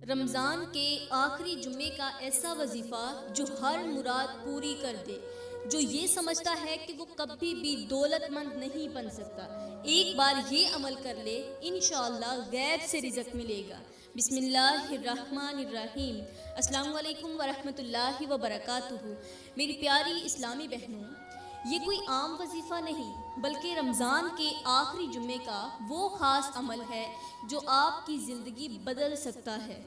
رمضان کے آخری جمعے کا ایسا وظیفہ جو ہر مراد پوری کر دے، جو یہ سمجھتا ہے کہ وہ کبھی بھی دولت مند نہیں بن سکتا، ایک بار یہ عمل کر لے، انشاءاللہ غیب سے رزق ملے گا۔ بسم اللہ الرحمن الرحیم۔ السلام علیکم ورحمۃ اللہ وبرکاتہ۔ میری پیاری اسلامی بہنوں، یہ کوئی عام وظیفہ نہیں بلکہ رمضان کے آخری جمعے کا وہ خاص عمل ہے جو آپ کی زندگی بدل سکتا ہے۔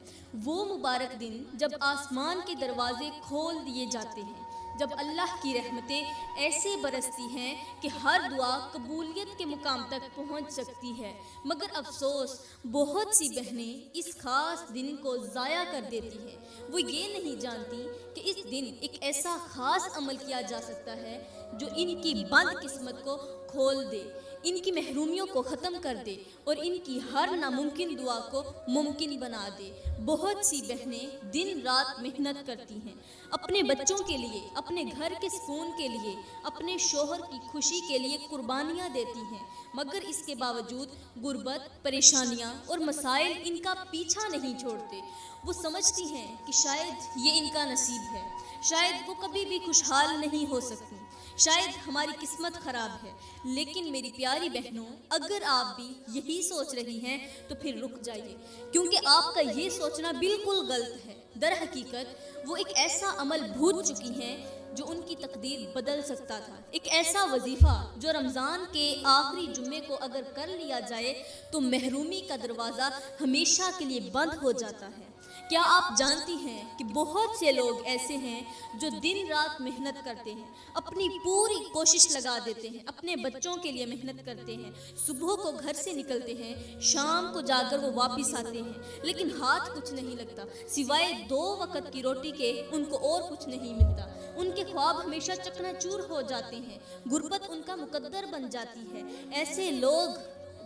وہ مبارک دن جب آسمان کے دروازے کھول دیے جاتے ہیں، جب اللہ کی رحمتیں ایسے برستی ہیں کہ ہر دعا قبولیت کے مقام تک پہنچ سکتی ہے، مگر افسوس بہت سی بہنیں اس خاص دن کو ضائع کر دیتی ہیں۔ وہ یہ نہیں جانتی کہ اس دن ایک ایسا خاص عمل کیا جا سکتا ہے جو ان کی بند قسمت کو کھول دے، ان کی محرومیوں کو ختم کر دے اور ان کی ہر ناممکن دعا کو ممکن بنا دے۔ بہت سی بہنیں دن رات محنت کرتی ہیں، اپنے بچوں کے لیے، اپنے گھر کے سکون کے لیے، اپنے شوہر کی خوشی کے لیے قربانیاں دیتی ہیں، مگر اس کے باوجود غربت، پریشانیاں اور مسائل ان کا پیچھا نہیں چھوڑتے۔ وہ سمجھتی ہیں کہ شاید یہ ان کا نصیب ہے، شاید وہ کبھی بھی خوشحال نہیں ہو سکتی، شاید ہماری قسمت خراب ہے۔ لیکن میری پیاری بہنوں، اگر آپ بھی یہی سوچ رہی ہیں تو پھر رک جائیے، کیونکہ آپ کا یہ سوچنا بالکل غلط ہے۔ در حقیقت وہ ایک ایسا عمل بھول چکی ہیں جو ان کی تقدیر بدل سکتا تھا، ایک ایسا وظیفہ جو رمضان کے آخری جمعے کو اگر کر لیا جائے تو محرومی کا دروازہ ہمیشہ کے لیے بند ہو جاتا ہے۔ کیا آپ جانتی ہیں کہ بہت سے لوگ ایسے ہیں جو دن رات محنت کرتے ہیں، اپنی پوری کوشش لگا دیتے ہیں، اپنے بچوں کے لیے محنت کرتے ہیں، صبح کو گھر سے نکلتے ہیں، شام کو جا کر وہ واپس آتے ہیں، لیکن ہاتھ کچھ نہیں لگتا، سوائے 2 وقت کی روٹی کے ان کو اور کچھ نہیں ملتا۔ ان کے خواب ہمیشہ چکنا چور ہو جاتے ہیں، غربت ان کا مقدر بن جاتی ہے۔ ایسے لوگ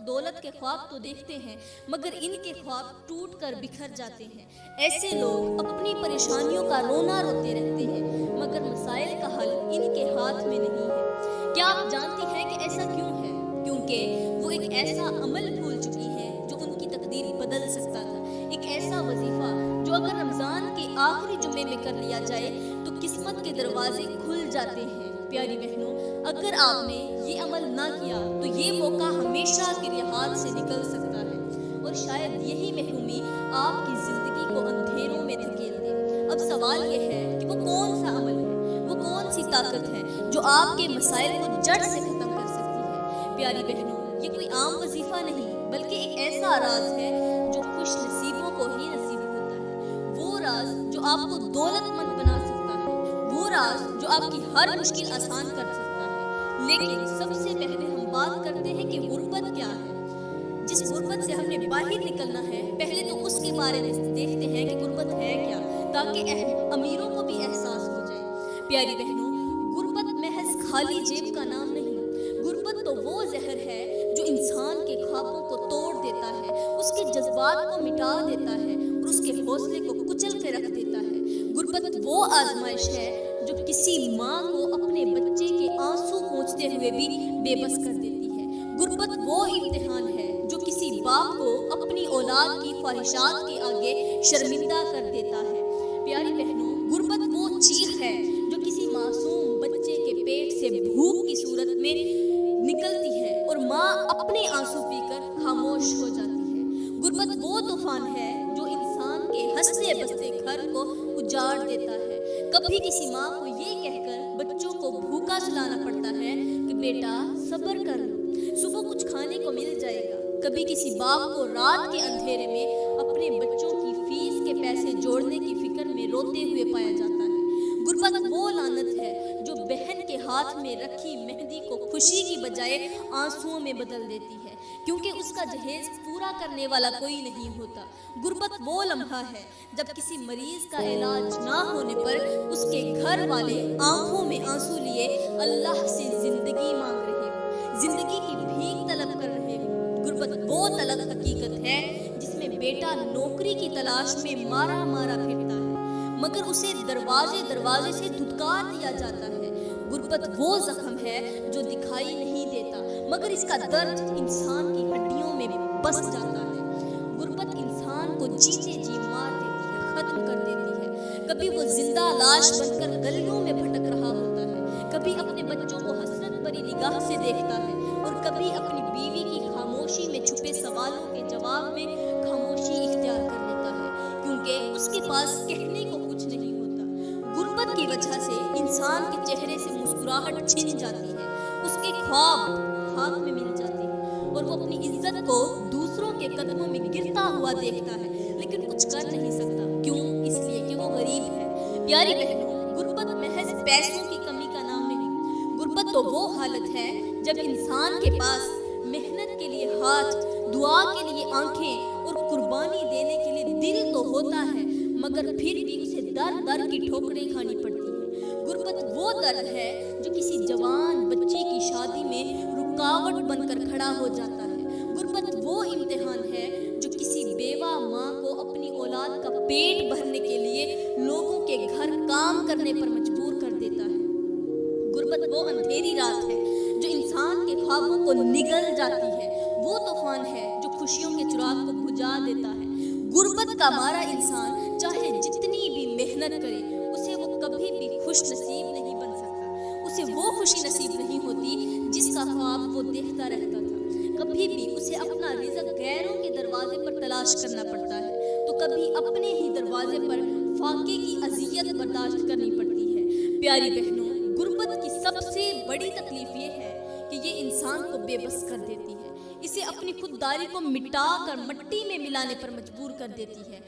دولت کے خواب تو دیکھتے ہیں مگر ان کے خواب ٹوٹ کر بکھر جاتے ہیں۔ ایسے لوگ اپنی پریشانیوں کا رونا روتے رہتے ہیں مگر مسائل کا حل ان کے ہاتھ میں نہیں ہے۔ کیا آپ جانتی ہیں کہ ایسا کیوں ہے؟ کیونکہ وہ ایک ایسا عمل بھول چکی ہیں جو ان کی تقدیر بدل سکتا تھا، ایک ایسا وظیفہ جو اگر رمضان کے آخری جمعے میں کر لیا جائے تو قسمت کے دروازے کھل جاتے ہیں۔ پیاری بہنوں، اگر آپ نے یہ عمل نہ کیا تو یہ موقع ہمیشہ کے لیے ہاتھ سے نکل سکتا ہے اور شاید یہی محرومی آپ کی زندگی کو اندھیروں میں دھکیل دے۔ اب سوال یہ ہے کہ وہ کون سا عمل ہے، وہ کون سی طاقت ہے جو آپ کے مسائل کو جڑ سے ختم کر سکتی ہے؟ پیاری بہنوں، یہ کوئی عام وظیفہ نہیں بلکہ ایک ایسا راز ہے جو خوش نصیبوں کو ہی نصیب ہوتا ہے۔ وہ راز جو آپ کو دولت مند بنا سکتا ہے، وہ راز جو آپ کی ہر مشکل آسان کر سکتا ہے۔ لیکن سب سے پہلے ہم بات کرتے ہیں کہ غربت کیا ہے۔ جس غربت سے ہم نے باہر نکلنا ہے، پہلے تو اس کے بارے میں دیکھتے ہیں کہ غربت ہے کیا، تاکہ امیروں کو بھی احساس ہو جائے۔ پیاری بہنوں، غربت محض خالی جیب کا نام نہیں، غربت تو وہ زہر ہے جو انسان کے خوابوں کو توڑ دیتا ہے، اس کے جذبات کو مٹا دیتا ہے اور اس کے حوصلے کو کچل کے رکھ دیتا ہے۔ غربت وہ آزمائش ہے جو کسی ماں کو اپنے بچے کے آنسو پوچھتے ہوئے بھی بے بس کر دیتی ہے۔ غربت وہ امتحان ہے جو کسی باپ کو اپنی اولاد کی خواہشات کے آگے شرمندہ کر دیتا ہے۔ پیاری بہنوں، غربت وہ چیخ ہے جو کسی معصوم بچے کے پیٹ سے بھوک کی صورت میں نکلتی ہے اور ماں اپنے آنسو پی کر خاموش ہو جاتی ہے۔ غربت وہ طوفان ہے جو انسان کے ہنستے بستے گھر کو اجاڑ دیتا ہے۔ کبھی کسی ماں کو یہ کہہ کر بچوں کو بھوکا سلانا پڑتا ہے کہ بیٹا صبر کر لو، صبح کچھ کھانے کو مل جائے گا۔ کبھی کسی باپ کو رات کے اندھیرے میں اپنے بچوں کی فیس کے پیسے جوڑنے کی فکر میں روتے ہوئے پایا جاتا ہے۔ غربت وہ لعنت ہے جو بہن کے ہاتھ میں رکھی مہندی کو خوشی کی بجائے آنسوؤں میں بدل دیتی ہے، کیونکہ اس کا جہیز پورا کرنے والا کوئی نہیں ہوتا۔ غربت وہ لمحہ ہے جب کسی مریض کا علاج نہ ہونے پر اس کے گھر والے آنکھوں میں آنسو لیے اللہ سے زندگی مانگ رہے ہوں، زندگی کی بھیک طلب کر رہے ہوں۔ غربت وہ تلخ حقیقت ہے جس میں بیٹا نوکری کی تلاش میں مارا مارا پھرتا ہے مگر اسے دروازے دروازے سے دھتکار دیا جاتا ہے۔ غربت وہ زخم ہے جو دکھائی نہیں دیتا مگر اس کا درد انسان کی ہڈیوں میں بس جاتا ہے۔ غربت انسان کو جیتے جی مار دیتا ہے۔ ختم کر دیتی ہے۔ کبھی وہ زندہ لاش بن کر گلیوں میں بھٹک رہا ہوتا ہے، کبھی اپنے بچوں کو حسرت بھری نگاہ سے دیکھتا ہے، اور کبھی اپنی بیوی کی خاموشی میں چھپے سوالوں کے جواب میں خاموشی اختیار کر لیتا ہے، کیونکہ اس کے پاس کہنے کو کچھ نہیں ہوتا۔ غربت کی وجہ سے انسان کے چہرے سے مسکراہٹ چھن جاتی ہے، اس کے خواب خاک میں مل جاتے ہیں، اور وہ اپنی عزت کو دوسروں کے قدموں میں گرتا ہوا دیکھتا ہے، لیکن کچھ کر نہیں سکتا۔ کیوں؟ اس لیے کہ وہ غریب ہے۔ پیاری بہنوں، غربت محض پیسوں کی کمی کا نام نہیں۔ غربت تو وہ حالت ہے جب انسان کے پاس محنت کے لیے ہاتھ، دعا کے لیے آنکھیں اور قربانی دینے کے لیے دل تو ہوتا ہے، مگر پھر بھی اسے در در کی ٹھوکریں کھانی پڑتی ہیں۔ غربت وہ درد ہے جو کسی جوان بچی کی شادی میں رکاوٹ بن کر کھڑا ہو جاتا ہے۔ غربت وہ امتحان ہے جو کسی بیوہ ماں کو اپنی اولاد کا پیٹ بھرنے کے لیے لوگوں کے گھر کام کرنے پر مجبور کر دیتا ہے۔ غربت وہ اندھیری رات ہے جو انسان کے خوابوں کو نگل جاتی ہے، وہ طوفان ہے جو خوشیوں کے چراغ کو بجھا دیتا ہے۔ غربت کا مارا انسان چاہے جتنی بھی محنت کرے، اسے وہ کبھی بھی خوش نصیب نہیں بن سکتا۔ اسے وہ خوشی نصیب نہیں ہوتی جس کا خواب وہ دیکھتا رہتا تھا۔ کبھی بھی اسے اپنا رزق غیروں کے دروازے پر تلاش کرنا پڑتا ہے، تو کبھی اپنے ہی دروازے پر فاقے کی اذیت برداشت کرنی پڑتی ہے۔ پیاری بہنوں، غربت کی سب سے بڑی تکلیف یہ ہے کہ یہ انسان کو بے بس کر دیتی ہے، اسے اپنی خودداری کو مٹا کر مٹی میں ملانے پر مجبور کر دیتی ہے۔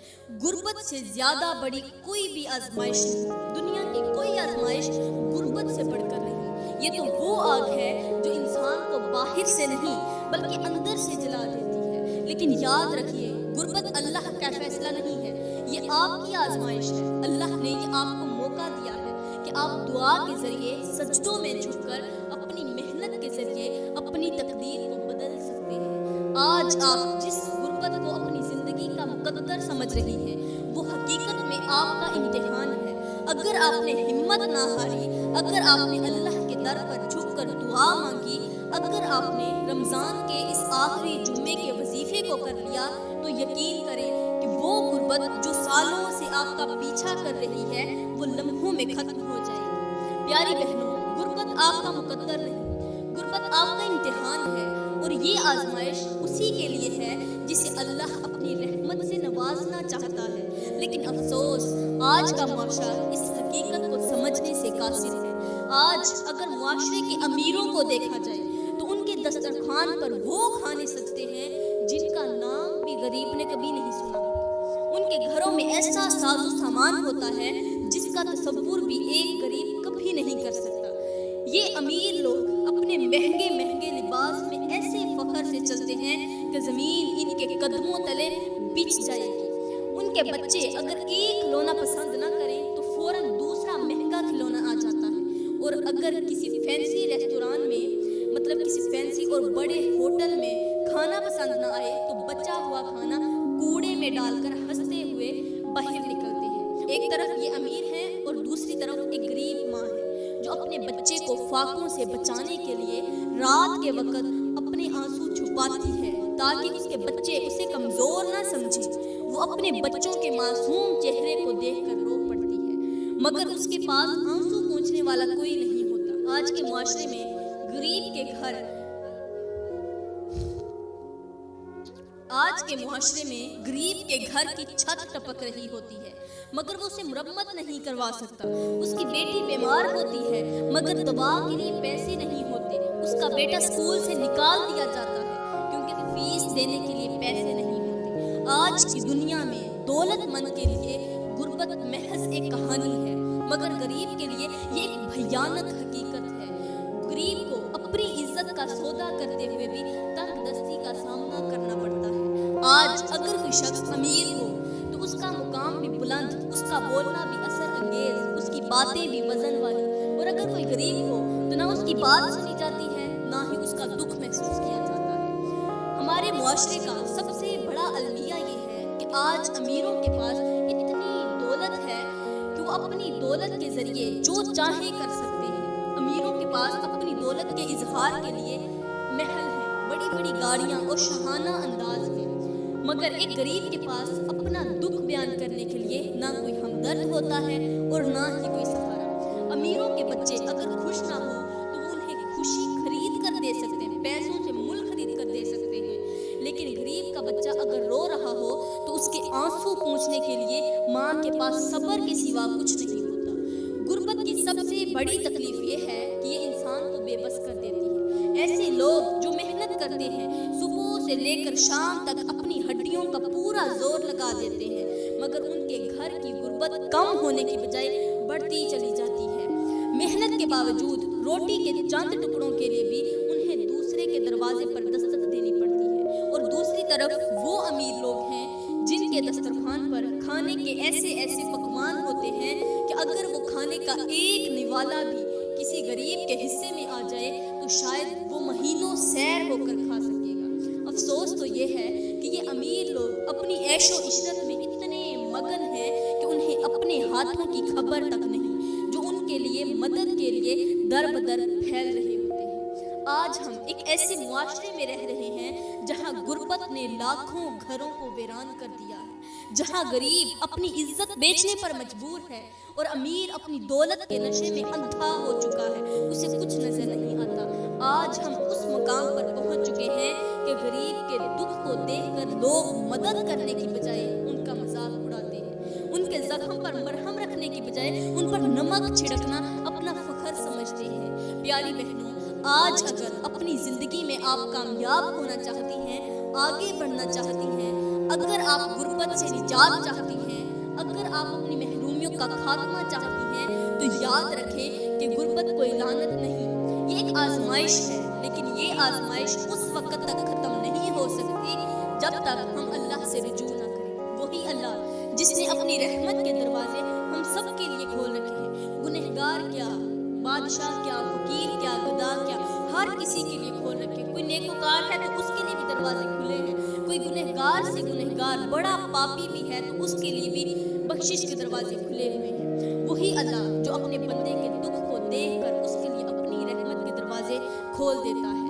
غربت سے زیادہ بڑی کوئی بھی آزمائش نہیں، دنیا کی کوئی آزمائش غربت سے بڑھ کر نہیں۔ یہ تو وہ آگ ہے جو انسان کو باہر سے نہیں بلکہ اندر سے جلا دیتی ہے۔ لیکن یاد رکھیے، غربت اللہ کا فیصلہ نہیں ہے، یہ آپ کی آزمائش ہے۔ اللہ نے یہ آپ کو موقع دیا ہے کہ آپ دعا کے ذریعے سجدوں میں جھک کر اپنی محنت کے ذریعے اپنی تقدیر کو بدل سکتے ہیں۔ آج آپ جس غربت کو اپنی زندگی کا مقدر سمجھ رہی ہیں، وہ حقیقت میں آپ کا امتحان ہے۔ اگر آپ نے ہمت نہ ہاری، اگر آپ نے اللہ کے در پر جھک کر دعا مانگی، اگر آپ نے رمضان کے اس آخری جمعے کے وظیفے کو کر لیا، تو یقین کریں کہ وہ غربت جو سالوں سے آپ کا پیچھا کر رہی ہے، وہ لمحوں میں ختم ہو جائے گی۔ پیاری بہنوں، غربت آپ کا مقدر نہیں، غربت آپ کا امتحان ہے، اور یہ آزمائش اسی کے لیے ہے جسے اللہ اپنی رحمت سے نوازنا چاہتا ہے۔ لیکن افسوس، آج کا معاشرہ اس حقیقت کو سمجھنے سے قاصر ہے۔ آج اگر معاشرے کے امیروں کو دیکھا جائے تو ان کے دسترخوان پر وہ کھانے سجتے ہیں جن کا نام بھی غریب نے کبھی نہیں سنا ہوتا۔ ان کے گھروں میں ایسا ساز و سامان ہوتا ہے جس کا تصور بھی ایک غریب کبھی نہیں کر سکتا۔ یہ امیر لوگ اپنے مہنگے مہنگے لباس میں ایسے فخر سے چلتے ہیں کہ زمین ان کے قدموں تلے بچھ جائے گی۔ ان کے بچے اگر ایک کھلونا پسند نہ کریں تو فوراً دوسرا مہنگا کھلونا آ جاتا ہے، اور اگر کسی فینسی ریستوران میں، مطلب کسی فینسی اور بڑے ہوٹل میں کھانا پسند نہ آئے تو بچا ہوا کھانا کوڑے میں ڈال کر ہنستے ہوئے باہر نکلتے ہیں۔ ایک طرف یہ امیر ہیں اور دوسری طرف ایک غریب ماں ہے جو اپنے بچے کو فاقوں سے بچانے کے لیے رات کے وقت اپنے آنسو چھپاتی ہے تاکہ اس کے بچے اسے کمزور نہ سمجھیں۔ وہ اپنے بچوں کے معصوم چہرے کو دیکھ کر رو پڑتی ہے، مگر اس کے پاس آنسو پوچھنے والا کوئی نہیں ہوتا۔ آج کے معاشرے میں غریب کے گھر کی چھت ٹپک رہی ہوتی ہے، مگر وہ اسے مرمت نہیں کروا سکتا۔ اس کی بیٹی بیمار ہوتی ہے مگر دوا کے لیے پیسے نہیں ہوتے۔ اس کا بیٹا اسکول سے نکال دیا جاتا ہے کیونکہ فیس دینے کے لیے پیسے نہیں ہوتے۔ آج کی دنیا میں دولت مند کے لیے غربت محض ایک کہانی ہے، مگر غریب کے لیے یہ ایک بھیانک حقیقت ہے۔ غریب کو اپنی عزت کا سودا کرتے ہوئے بھی تنگ دستی کا سامنا کرنا پڑتا ہے۔ آج اگر کوئی شخص امیر ہو تو اس کا مقام بھی بلند، اس کا بولنا بھی اثر انگیز، اس کی باتیں بھی وزن والی، اور اگر کوئی غریب ہو تو نہ اس کی بات سنی جاتی ہے نہ ہی اس کا دکھ محسوس کیا جاتا ہے۔ ہمارے معاشرے کا سب سے بڑا المیہ یہ ہے کہ آج امیروں کے پاس اتنی دولت ہے کہ وہ اپنی دولت کے ذریعے جو چاہیں کر سکتے ہیں۔ امیروں کے پاس اپنی دولت کے اظہار کے لیے محل ہیں، بڑی بڑی گاڑیاں اور شاہانہ انداز ہیں، मगर एक गरीब के पास अपना दुख बयान करने के लिए ना कोई हमदर्द होता है और ना ही कोई सहारा। अमीरों के बच्चे अगर खुश ना हो तो वो उन्हें खुशी खरीद कर दे सकते हैं, पैसों से मूल खरीद कर दे सकते हैं, लेकिन गरीब का बच्चा अगर रो रहा हो तो उसके आंसू पोंछने के लिए माँ के पास सब्र के सिवा कुछ नहीं होता। गुर्बत की सबसे बड़ी तकलीफ ये है कि ये इंसान को बेबस कर देती है। ऐसे लोग जो मेहनत करते हैं, सुबह से लेकर शाम तक अपनी हड्डियों का पूरा जोर लगा देते हैं, मगर उनके घर की गुर्बत कम होने की बजाय बढ़ती चली जाती है। मेहनत के बावजूद रोटी के चंद टुकड़ों के लिए भी उन्हें दूसरे के दरवाजे पर दस्तक देनी पड़ती है। और दूसरी तरफ वो अमीर लोग हैं जिनके दस्तरखान पर खाने के ऐसे ऐसे पकवान होते हैं कि अगर वो खाने का एक निवाला भी किसी गरीब के हिस्से में आ जाए तो शायद वो महीनों सैर होकर खा सकेगा। अफसोस तो ये है कि ये अमीर लोग अपनी ऐशो इशरत में इतने मगन हैं कि उन्हें अपने हाथों की खबर तक नहीं जो उनके लिए मदद के लिए दर बदर फैल रहे होते हैं। आज हम एक ऐसे मुआशरे में रह रहे हैं जहां गुर्बत ने लाखों घरों को वीरान कर दिया है, जहां गरीब अपनी इज्जत बेचने पर मजबूर है और अमीर अपनी दौलत के नशे में अंधा हो चुका है, उसे कुछ नजर नहीं आता। आज हम उस मुकाम पर पहुंच चुके हैं कि गरीब के दुख को देखकर लोग मदद करने की बजाय उनका मजाक उड़ाते हैं, उनके जख्म पर मरहम रखने की बजाय उन पर नमक छिड़कना अपना फख्र समझते हैं। प्यारी बहनों, आज अगर अपनी जिंदगी में आप कामयाब होना चाहती हैं, आगे बढ़ना चाहती हैं, अगर आप गुर्बत से निजात चाहती हैं, अगर आप अपनी महरूमियों का खात्मा चाहती हैं, तो याद रखें कि गुर्बत कोई लानत नहीं, ये एक आजमाइश है। लेकिन ये आजमाइश उस वक्त तक खत्म नहीं हो सकती जब तक हम अल्लाह से रुजू ना करें। वही अल्लाह जिसने अपनी रहमत के दरवाजे हम सब के लिए खोल रखे हैं। गुनहगार क्या, बादशाह क्या, फकीर क्या, गदा क्या, हर किसी के लिए खोल रखे। कोई नेकोकार है तो उसके लिए भी दरवाजे खुले हैं, कोई गुनहगार से गुनहगार बड़ा पापी भी है तो उसके लिए भी बख्शिश के दरवाजे खुले हुए हैं। वही अल्लाह जो अपने बंदे के दुख को देखकर उसके लिए अपनी रहमत के दरवाजे खोल देता है।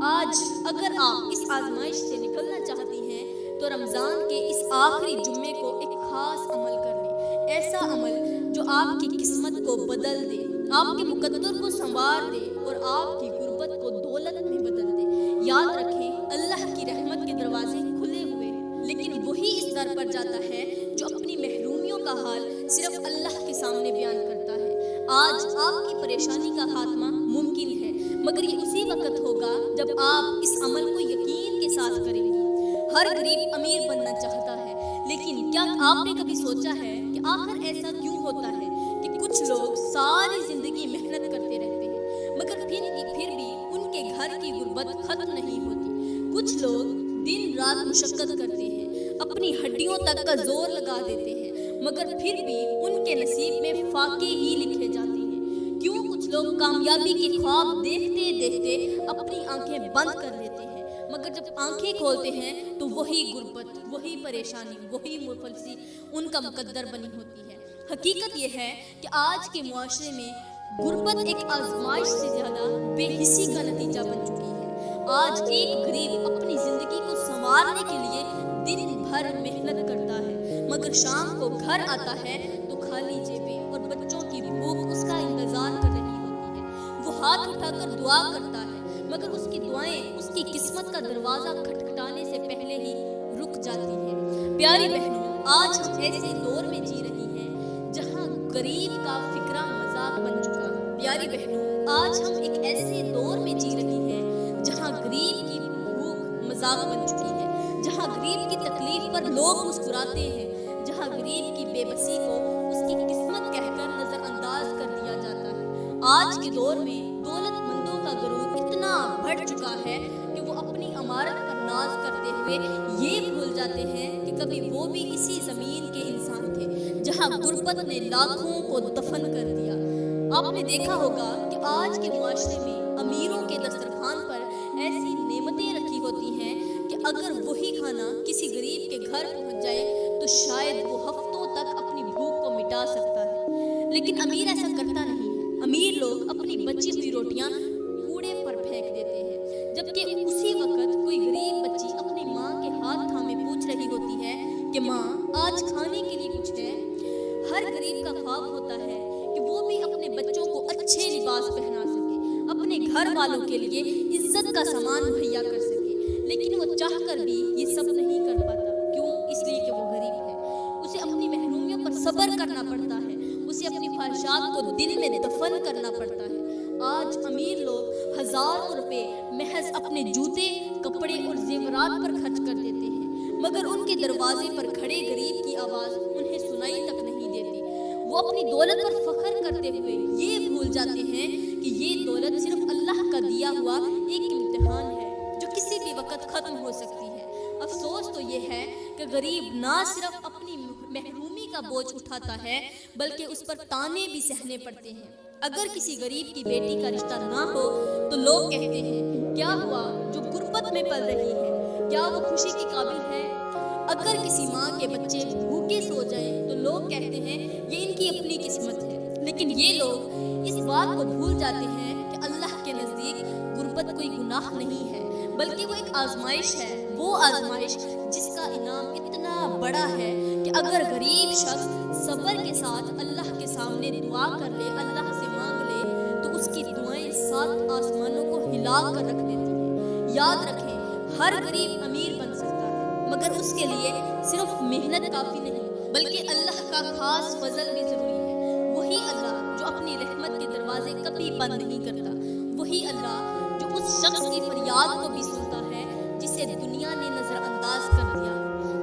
आज अगर आप इस आजमाइश से निकलना चाहती हैं तो रमज़ान के इस आखिरी जुम्मे को एक खास अमल कर लें, ऐसा अमल जो आपकी किस्मत को बदल दे, आपके मुकद्दर को संवार दे और आपकी गुर्बत को दौलत में बदल दे। याद रखें, अल्लाह की रहमत के दरवाजे खुले हुए हैं, लेकिन वही इस दर पर जाता है जो अपनी महरूमियों का हाल सिर्फ अल्लाह के सामने बयान करता है। आज आपकी परेशानी का खात्मा मुमकिन है, मगर ये उसी वक्त होगा जब आप इस अमल को यकीन के साथ करेंगी। हर गरीब अमीर बनना चाहता है, लेकिन क्या आपने कभी सोचा है कि आखिर ऐसा क्यों होता है कि कुछ लोग सारी जिंदगी मेहनत करते रहते हैं मगर फिर भी उनके घर की गुर्बत खत्म नहीं होती। कुछ लोग दिन रात मुशक्कत करते हैं, अपनी हड्डियों तक का जोर लगा देते हैं, मगर फिर भी उनके नसीब में फाके ही लिखे जाते हैं। क्यों कुछ लोग कामयाबी के ख्वाब देखते देखते अपनी आंखें बंद कर लेते हैं, मगर जब आंखें खोलते हैं तो वही गुर्बत, वही परेशानी, वही मुफलसी उनका मुकद्दर बनी होती है। हकीकत यह है कि आज के मुआशरे में गुर्बत एक आजमाइश से ज्यादा बेहिसी का नतीजा बन चुकी है। आज एक गरीब अपनी जिंदगी को संवारने के लिए दिन भर मेहनत करता है, मगर शाम को घर आता है तो खाली जेबें और बच्चों की भूख उसका इंतजार कर रही होती है। वो हाथ उठाकर दुआ करता है, मगर उसकी दुआएं उसकी किस्मत का दरवाजा खटखटाने से पहले ही रुक जाती हैं। प्यारी बहनों, आज हम ऐसे दौर में जी रही हैं जहां गरीब का फिक्रा मजाक बन चुका है। प्यारी बहनों, आज हम एक ऐसे दौर में जी रही हैं जहां गरीब की भूख मजाक बन चुकी है, जहां गरीब की तकलीफ पर लोग मुस्कुराते हैं, जहां गरीब की बेबसी को उसकी किस्मत कहकर नजरअंदाज कर दिया जाता है। आज के दौर में दौलतमंदों का गुरूर इतना बढ़ चुका है कि वो अपनी अमारत पर नाज करते हुए ये भूल जाते हैं कि कभी वो भी इसी जमीन के इंसान थे जहां गुर्बत ने लाखों को दफन कर दिया। आपने देखा होगा कि आज के मुआशरे में अमीरों के दस्तरखान पर ऐसी नेमतें रखी होती हैं कि अगर वही खाना किसी गरीब के घर पहुंच जाए तो शायद वो हफ्तों तक अपनी भूख को मिटा सकता है, लेकिन अमीर ऐसा करता नहीं है। अमीर लोग अपनी बची हुई रोटियां कूड़े पर फेंक देते हैं, जबकि उसी वक्त कोई गरीब बच्ची अपनी माँ के हाथ थामे पूछ रही गरीब का ख्वाब होता है कि वो भी अपने बच्चों को अच्छे लिबास पहना सके, अपने घर वालों के लिए इज्जत का सामान मुहैया कर सके, लेकिन वो चाह कर भी ये सब नहीं कर पाता। क्यों? इसलिए कि वो गरीब है। उसे अपनी महरूमियों पर सब्र करना पड़ता है, उसे अपनी ख्वाहिशात को दिल में दफन करना पड़ता है। आज अमीर लोग हजारों रुपए महज अपने जूते, कपड़े और जेवरात पर खर्च कर देते हैं, मगर उनके दरवाजे पर खड़े गरीब की आवाज़ उन्हें सुनाई तक नहीं देती। वो अपनी दौलत पर फख्र करते हुए ये भूल जाते हैं कि ये दौलत सिर्फ अल्लाह का दिया हुआ एक इम्तिहान है जो किसी भी वक्त ख़त्म हो सकती है। अफसोस तो ये है कि गरीब ना सिर्फ अपनी महरूमी का बोझ उठाता है, बल्कि उस पर ताने भी सहने पड़ते हैं। अगर किसी गरीब की बेटी का रिश्ता ना हो तो लोग कहते हैं, क्या हुआ जो गुर्बत में पल रही है, क्या वो खुशी के काबिल है? अगर किसी माँ के बच्चे भूखे सो जाएं तो लोग कहते हैं ये इनकी अपनी किस्मत है। लेकिन ये लोग इस बात को भूल जाते हैं कि अल्लाह के नज़दीक गुर्बत कोई गुनाह नहीं है, बल्कि वो एक आजमाइश है। वो आजमाइश जिसका इनाम इतना बड़ा है कि अगर गरीब शख्स सब्र के साथ अल्लाह के सामने दुआ कर ले, अल्लाह से मांग ले, तो उसकी दुआएं 7 आसमानों को हिला कर रख देती हैं। याद रखें, हर गरीब अमीर बन सकता है, मगर उसके लिए सिर्फ मेहनत काफ़ी नहीं, बल्कि अल्लाह का खास फजल भी ज़रूरी है। वही अल्लाह जो अपनी रहमत के दरवाजे कभी बंद नहीं करता, वही अल्लाह जो उस शख्स की फरियाद को भी सुनता है जिसे दुनिया ने नज़रअंदाज कर दिया।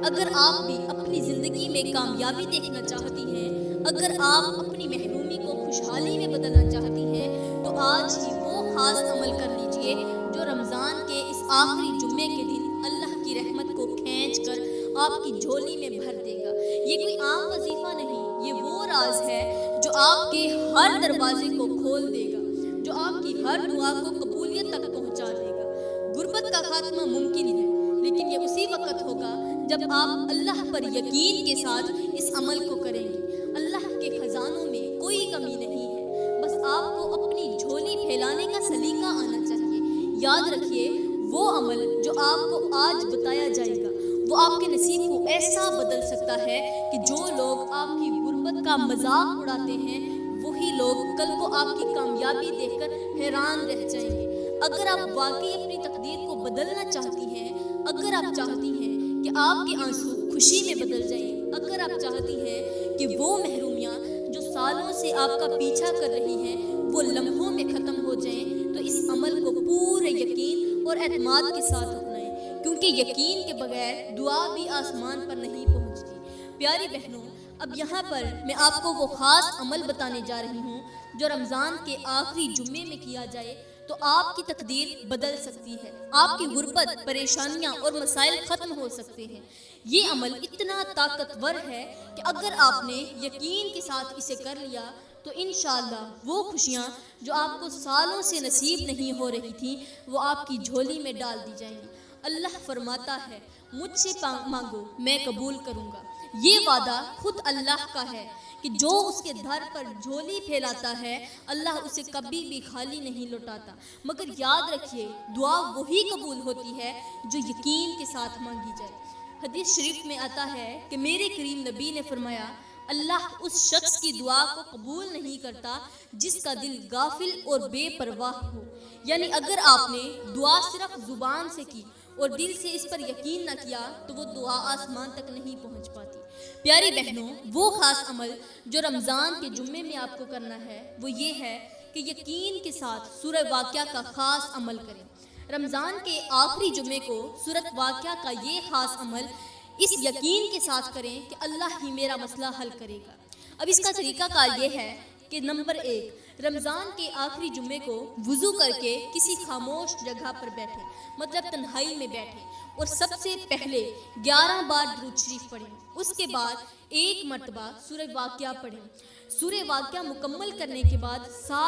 अगर आप भी अपनी ज़िंदगी में कामयाबी देखना चाहती हैं, अगर आप अपनी महरूमी को खुशहाली में बदलना चाहती हैं, तो आज ही वो खास अमल कर लीजिए जो रमज़ान के इस आखिरी जुम्मे के दिन अल्लाह की रहमत को खींच कर आपकी झोली में भर देगा। ये कोई आम वजीफा नहीं, ये वो राज है जो आपके हर दरवाजे को खोल देगा, जो आपकी हर दुआ को कबूलियत तक पहुंचा देगा। गुर्बत का खात्मा मुमकिन है, लेकिन ये उसी वक्त होगा जब आप अल्लाह पर यकीन के साथ इस अमल को करेंगे। अल्लाह के खजानों में कोई कमी नहीं है, बस आपको अपनी झोली फैलाने का सलीका आना चाहिए। याद रखिए, वो अमल जो आपको आज बताया जाएगा वो आपके नसीब को ऐसा बदल सकता है कि जो लोग आपकी गुर्बत का मजाक उड़ाते हैं, वही लोग कल को आपकी कामयाबी देखकर हैरान रह जाएंगे। अगर आप वाकई अपनी तकदीर को बदलना चाहती हैं, अगर आप चाहती हैं कि आपके आंसू खुशी में बदल जाएं, अगर आप चाहती हैं कि वो महरूमियाँ जो सालों से आपका पीछा कर रही हैं वो लम्हों में ख़त्म हो जाएं, तो इस अमल को पूरे यकीन और एतमाद के साथ अपनाएं, क्योंकि यकीन के बगैर दुआ भी आसमान पर नहीं पहुँचती। प्यारी बहनों, अब यहाँ पर मैं आपको वो ख़ास अमल बताने जा रही हूँ जो रमज़ान के आखिरी जुम्मे में किया जाए तो आपकी तकदीर बदल सकती है, आपकी गुर्बत, परेशानियाँ और मसाइल ख़त्म हो सकते हैं। ये अमल इतना ताकतवर है कि अगर आपने यकीन के साथ इसे कर लिया तो इंशाअल्लाह वो खुशियाँ जो आपको सालों से नसीब नहीं हो रही थी वो आपकी झोली में डाल दी जाएंगी। अल्लाह फरमाता है, मुझसे मांगो मैं कबूल करूँगा। ये वादा खुद अल्लाह का है कि जो उसके दर पर झोली फैलाता है अल्लाह उसे कभी भी खाली नहीं लौटाता। मगर याद रखिए, दुआ वही कबूल होती है जो यकीन के साथ मांगी जाए। हदीस शरीफ में आता है कि मेरे करीम नबी ने फरमाया, अल्लाह उस शख्स की दुआ को कबूल नहीं करता जिसका दिल गाफिल और बेपरवाह हो। यानी अगर आपने दुआ सिर्फ जुबान से की और दिल से इस पर यकीन न किया तो वो दुआ आसमान तक नहीं पहुंच पाती। प्यारी बहनों, वो खास अमल जो रमज़ान के जुम्मे में आपको करना है वो ये है कि यकीन के साथ सूरह वाक़िया का खास अमल करें। रमज़ान के आखिरी जुम्मे को सूरत वाक़िया का ये खास अमल इस यकीन के साथ करें कि अल्लाह ही मेरा मसला हल करेगा। अब इसका तरीक़ाकार ये है कि नंबर 1, रमज़ान के आखिरी जुम्मे को वुज़ू करके किसी खामोश जगह पर बैठे, मतलब तन्हाई में बैठे, और सबसे पहले 11 बार दुरूद शरीफ पढ़ें। उसके बाद 1 मरतबा सूरह वाक़िया पढ़ें। सूरह वाक़िया मुकम्मल करने के बाद